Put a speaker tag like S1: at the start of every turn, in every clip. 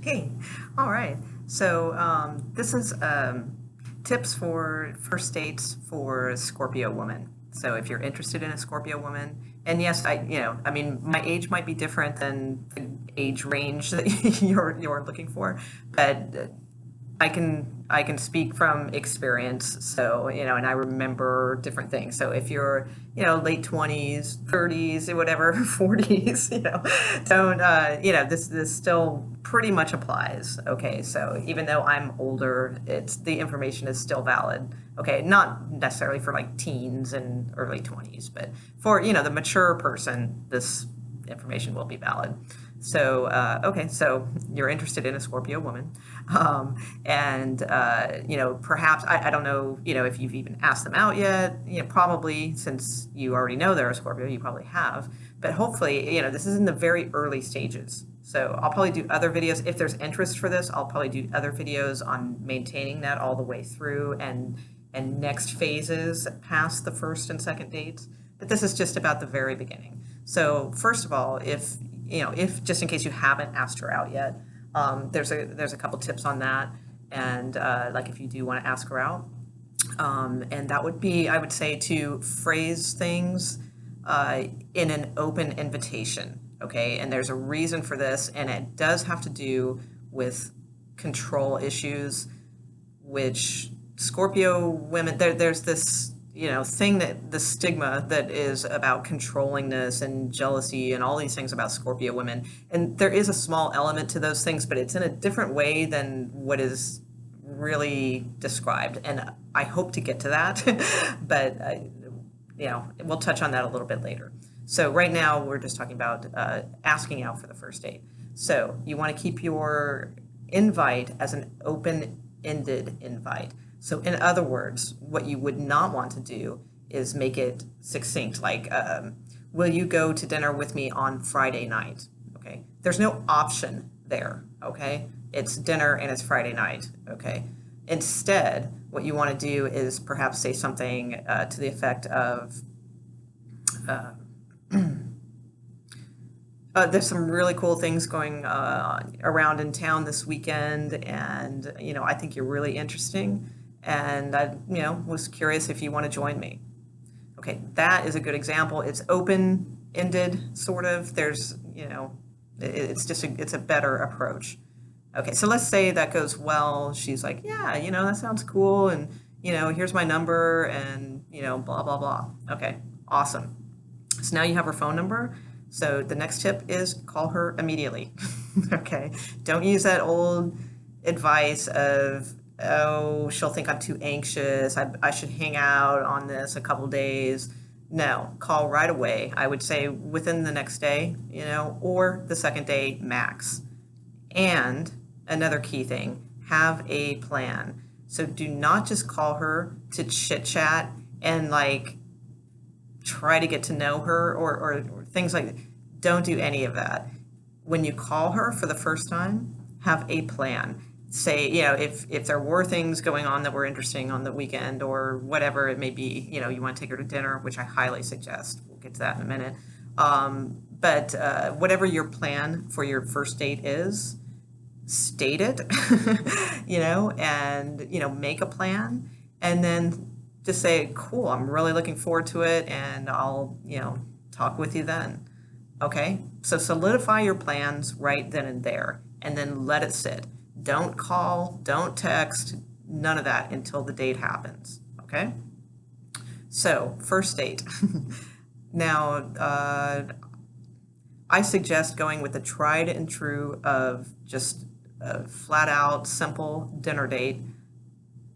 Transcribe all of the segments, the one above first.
S1: Hey, all right. So this is tips for first dates for a Scorpio woman. So if you're interested in a Scorpio woman, and yes, I mean, my age might be different than the age range that you're looking for, but I can speak from experience. So, and I remember different things. So if you're, late 20s, 30s, whatever, 40s, don't, this still pretty much applies. Okay. So even though I'm older, the information is still valid. Okay. Not necessarily for like teens and early 20s, but for, the mature person, this information will be valid. So, okay, so you're interested in a Scorpio woman. And, perhaps, I don't know, if you've even asked them out yet, probably since you already know they're a Scorpio, you probably have. But hopefully, this is in the very early stages. So I'll probably do other videos. If there's interest for this, I'll probably do other videos on maintaining that all the way through and next phases past the first and second dates. But this is just about the very beginning. So first of all, if just in case you haven't asked her out yet, there's a couple tips on that, and like if you do want to ask her out, and that would be, I would say, to phrase things in an open invitation. Okay, and there's a reason for this, and it does have to do with control issues, which Scorpio women, there's this thing, that the stigma that is about controllingness and jealousy and all these things about Scorpio women. And there is a small element to those things, but it's in a different way than what is really described. And I hope to get to that, but we'll touch on that a little bit later. So right now we're just talking about asking out for the first date. So you want to keep your invite as an open-ended invite. So in other words, what you would not want to do is make it succinct, like, will you go to dinner with me on Friday night? Okay. There's no option there. Okay. It's dinner and it's Friday night. Okay. Instead, what you want to do is perhaps say something to the effect of, there's some really cool things going around in town this weekend, and I think you're really interesting, and I was curious if you want to join me. Okay, that is a good example. It's open-ended, sort of. There's it's a better approach. Okay, so let's say that goes well. She's like, yeah, that sounds cool, and here's my number, and blah blah blah. Okay, awesome. So now you have her phone number. So the next tip is call her immediately. Okay. Don't use that old advice of, oh, she'll think I'm too anxious. I should hang out on this a couple days. No, call right away. I would say within the next day, or the second day max. And another key thing, have a plan. So do not just call her to chit chat and try to get to know her or things like that. Don't do any of that. When you call her for the first time, have a plan. Say, if there were things going on that were interesting on the weekend or whatever it may be, you want to take her to dinner, which I highly suggest. We'll get to that in a minute. But whatever your plan for your first date is, state it, and make a plan, and then just say, cool, I'm really looking forward to it, and I'll, talk with you then. Okay? So solidify your plans right then and there, and then let it sit. Don't call, don't text, none of that until the date happens. Okay? So, first date. Now, I suggest going with the tried and true of just a flat out, simple dinner date.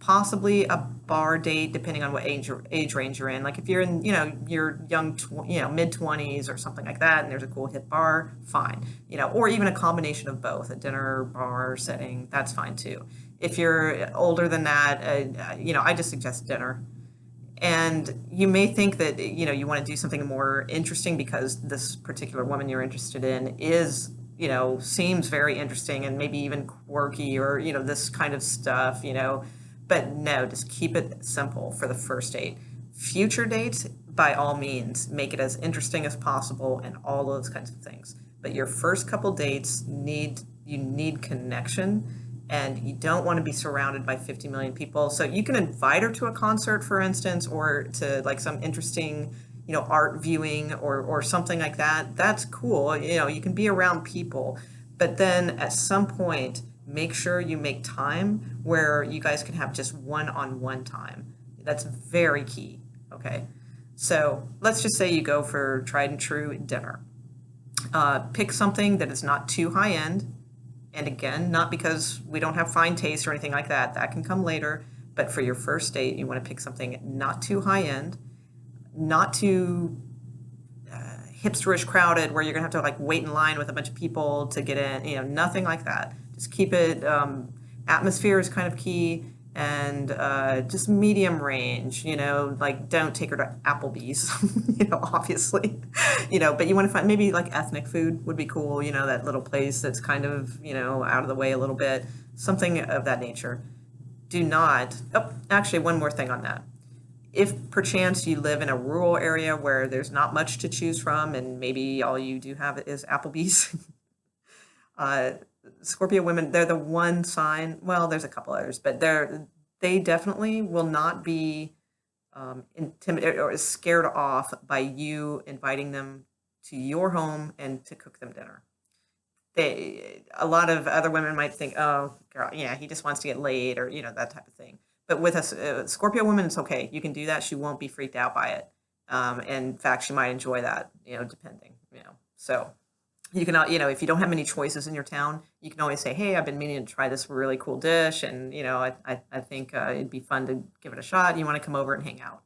S1: Possibly a bar date, depending on what age range you're in. Like if you're in, your young, mid-20s or something like that, and there's a cool hip bar, fine. Or even a combination of both, a dinner bar setting, that's fine too. If you're older than that, I just suggest dinner. And you may think that, you want to do something more interesting because this particular woman you're interested in is, seems very interesting and maybe even quirky or, this kind of stuff, But no, just keep it simple for the first date. Future dates, by all means, make it as interesting as possible and all those kinds of things. But your first couple dates need you need connection, and you don't want to be surrounded by 50 million people. So you can invite her to a concert, for instance, or to like some interesting, art viewing or something like that. That's cool. You can be around people, but then at some point, make sure you make time where you guys can have just one-on-one time. That's very key. Okay. So let's just say you go for tried and true dinner. Pick something that is not too high end. And again, not because we don't have fine taste or anything like that. That can come later. But for your first date, you want to pick something not too high end, not too hipsterish crowded where you're going to have to like wait in line with a bunch of people to get in, nothing like that. Just keep it, atmosphere is kind of key, and just medium range, like don't take her to Applebee's, obviously, but you want to find maybe like ethnic food would be cool, that little place that's kind of, out of the way a little bit, something of that nature. Do not, actually, one more thing on that. If perchance you live in a rural area where there's not much to choose from and maybe all you do have is Applebee's, Scorpio women, they're the one sign, well, there's a couple others, but they definitely will not be intimidated or scared off by you inviting them to your home and to cook them dinner. A lot of other women might think, oh, girl, yeah, he just wants to get laid or, that type of thing. But with a Scorpio woman, it's okay. You can do that. She won't be freaked out by it. And in fact, she might enjoy that, depending, So you can, if you don't have many choices in your town, you can always say, hey, I've been meaning to try this really cool dish. And, I think it'd be fun to give it a shot. You want to come over and hang out.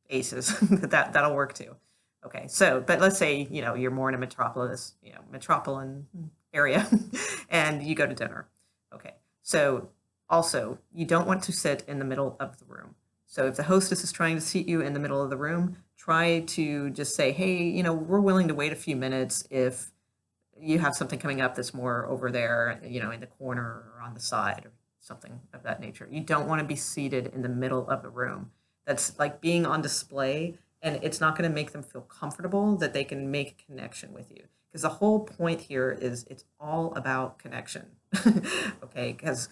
S1: Aces, that'll work too. Okay, so, but let's say, you're more in a metropolitan area and you go to dinner. Okay, so also, you don't want to sit in the middle of the room. So if the hostess is trying to seat you in the middle of the room, try to just say, hey, we're willing to wait a few minutes if you have something coming up that's more over there, in the corner or on the side or something of that nature. You don't want to be seated in the middle of the room. That's like being on display, and it's not going to make them feel comfortable that they can make a connection with you. Because the whole point here is it's all about connection. Okay, because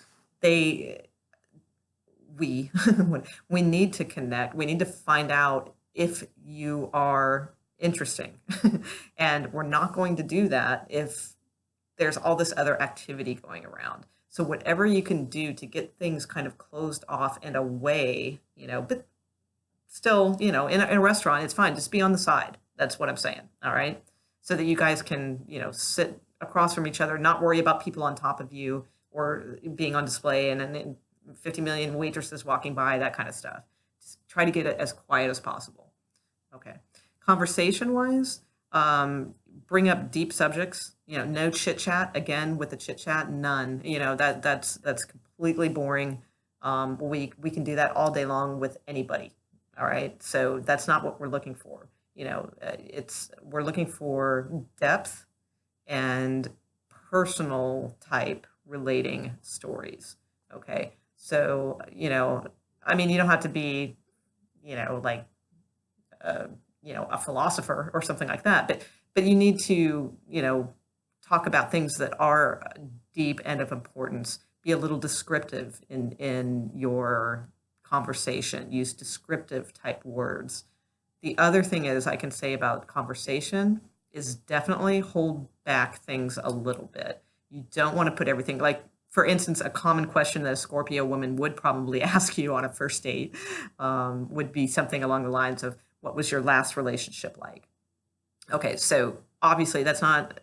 S1: we need to connect. We need to find out if you are interesting. And we're not going to do that if there's all this other activity going around. So whatever you can do to get things kind of closed off and away, but still, in a restaurant, it's fine. Just be on the side. That's what I'm saying. All right. So that you guys can, sit across from each other, not worry about people on top of you or being on display and 50 million waitresses walking by, that kind of stuff. Just try to get it as quiet as possible. Okay. Conversation wise, bring up deep subjects, no chit chat. Again, with the chit chat, none, that's completely boring. We can do that all day long with anybody. All right. So that's not what we're looking for. We're looking for depth and personal type relating stories. Okay. So, you don't have to be, like, a philosopher or something like that, but you need to, talk about things that are deep and of importance. Be a little descriptive in your conversation. Use descriptive type words. The other thing is I can say about conversation is definitely hold back things a little bit. You don't want to put everything, like, for instance, a common question that a Scorpio woman would probably ask you on a first date would be something along the lines of, what was your last relationship like? Okay, so obviously that's not,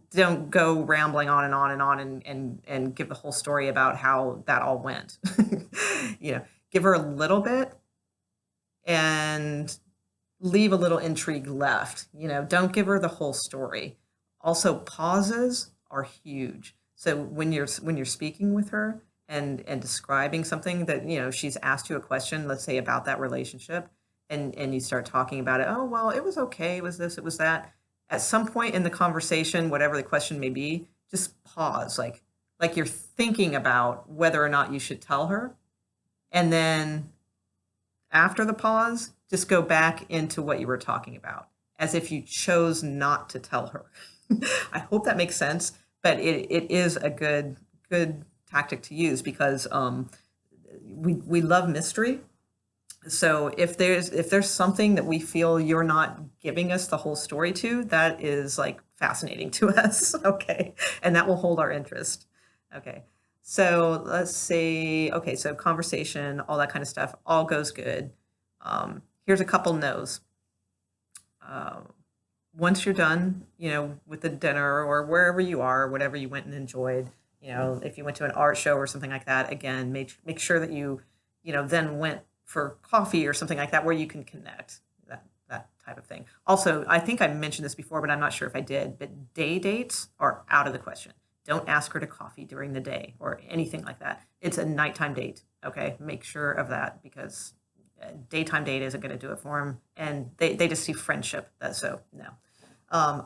S1: don't go rambling on and on and on and give the whole story about how that all went. Give her a little bit and leave a little intrigue left. Don't give her the whole story. Also, pauses are huge. So when you're speaking with her and describing something that, she's asked you a question, let's say about that relationship, and you start talking about it, oh, well, it was okay, it was this, it was that. At some point in the conversation, whatever the question may be, just pause, like you're thinking about whether or not you should tell her. And then after the pause, just go back into what you were talking about, as if you chose not to tell her. I hope that makes sense. but it is a good tactic to use because we love mystery. So if there's something that we feel you're not giving us the whole story to, that is like fascinating to us, okay? And that will hold our interest. Okay. So let's say, okay, so conversation, all that kind of stuff, all goes good. Here's a couple no's. Once you're done, with the dinner or wherever you are, whatever you went and enjoyed, if you went to an art show or something like that, again, make sure that you, then went for coffee or something like that where you can connect, that type of thing. Also, I think I mentioned this before, but I'm not sure if I did, but day dates are out of the question. Don't ask her to coffee during the day or anything like that. It's a nighttime date, okay? Make sure of that because a daytime date isn't going to do it for them, and they just see friendship, so no.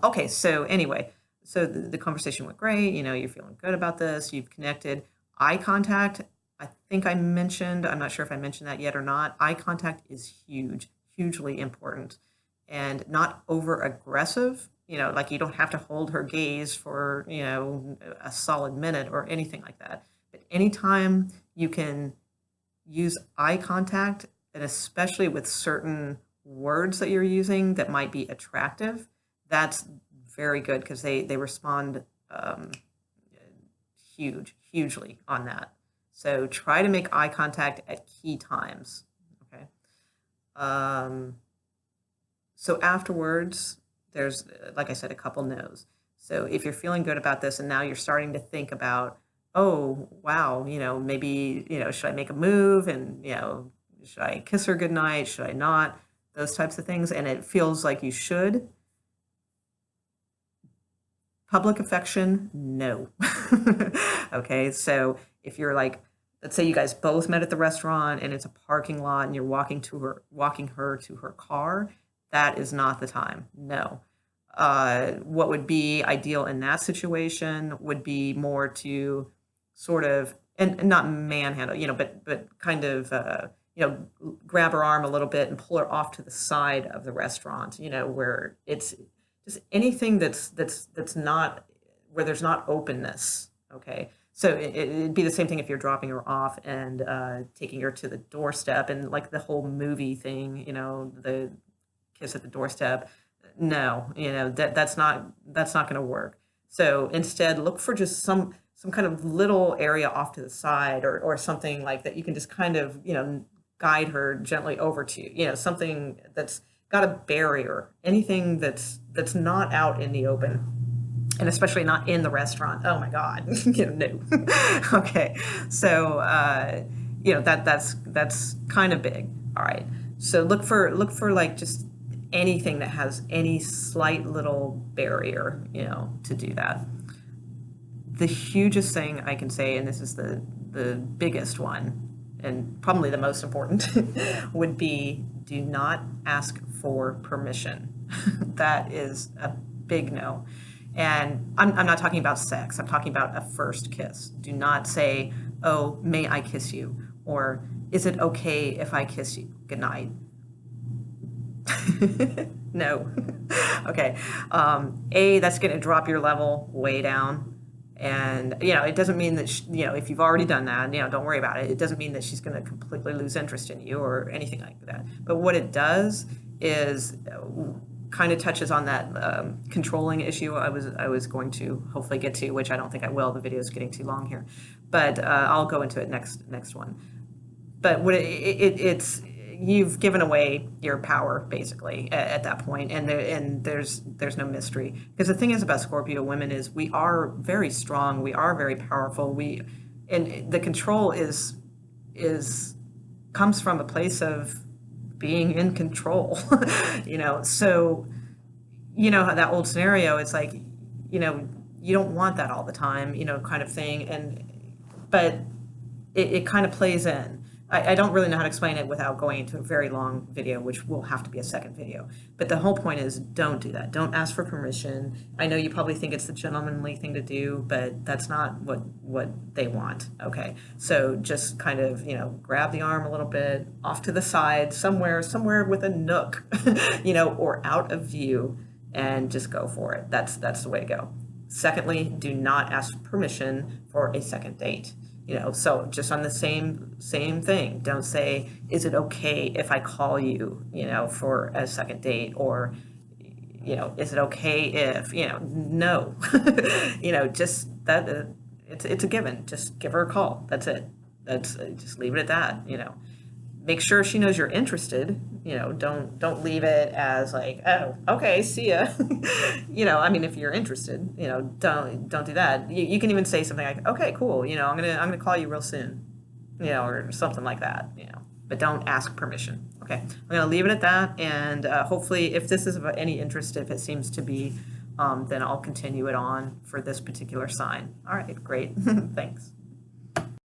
S1: Okay, so anyway, so the conversation went great, you're feeling good about this, you've connected. Eye contact, I think I'm not sure if I mentioned that yet or not. Eye contact is hugely important, and not over aggressive. Like you don't have to hold her gaze for, a solid minute or anything like that. But anytime you can use eye contact, and especially with certain words that you're using that might be attractive, that's very good because they respond hugely on that. So try to make eye contact at key times, okay? So afterwards, there's, like I said, a couple no's. So if you're feeling good about this and now you're starting to think about, oh, wow, maybe, should I make a move and, should I kiss her goodnight? Should I not? Those types of things. And it feels like you should. Public affection, no. Okay, so if you're like, let's say you guys both met at the restaurant and it's a parking lot and you're walking her to her car, that is not the time. No. What would be ideal in that situation would be more to sort of, and not manhandle, but kind of, grab her arm a little bit and pull her off to the side of the restaurant, where it's just anything that's not, where there's not openness, okay? So it'd be the same thing if you're dropping her off and taking her to the doorstep and like the whole movie thing, the kiss at the doorstep. No, that's not going to work. So instead, look for just some kind of little area off to the side or something like that you can just kind of, guide her gently over to, something that's got a barrier, anything that's not out in the open, and especially not in the restaurant. Oh my God, no. Okay, so that's kind of big. All right, so look for like just anything that has any slight little barrier, to do that. The hugest thing I can say, and this is the biggest one, and probably the most important, would be do not ask for permission. That is a big no. And I'm not talking about sex. I'm talking about a first kiss. Do not say, oh, may I kiss you? Or is it okay if I kiss you? Good night. No. Okay. That's going to drop your level way down. And, it doesn't mean that, if you've already done that, don't worry about it. It doesn't mean that she's going to completely lose interest in you or anything like that. But what it does is kind of touches on that controlling issue I was going to hopefully get to, which I don't think I will. The video is getting too long here. But I'll go into it next one. But what it's you've given away your power basically at that point, and there's no mystery, because the thing is about Scorpio women is we are very strong, we are very powerful, and the control comes from a place of being in control. So that old scenario, it's like you don't want that all the time, kind of thing, but it kind of plays in. I don't really know how to explain it without going into a very long video, which will have to be a second video. But the whole point is, don't do that. Don't ask for permission. I know you probably think it's the gentlemanly thing to do, but that's not what they want, okay? So just kind of, grab the arm a little bit, off to the side, somewhere with a nook, or out of view, and just go for it. That's the way to go. Secondly, do not ask permission for a second date. So just on the same thing, don't say, is it okay if I call you, for a second date, or, is it okay if, no, just that, it's a given. Just give her a call. That's it. Just leave it at that, Make sure she knows you're interested, don't leave it as like, oh, okay, see ya. If you're interested, don't do that. You can even say something like, okay, cool, I'm gonna call you real soon, or something like that, but don't ask permission. Okay, I'm gonna leave it at that, and hopefully if this is of any interest, if it seems to be, then I'll continue it on for this particular sign. All right, great, thanks.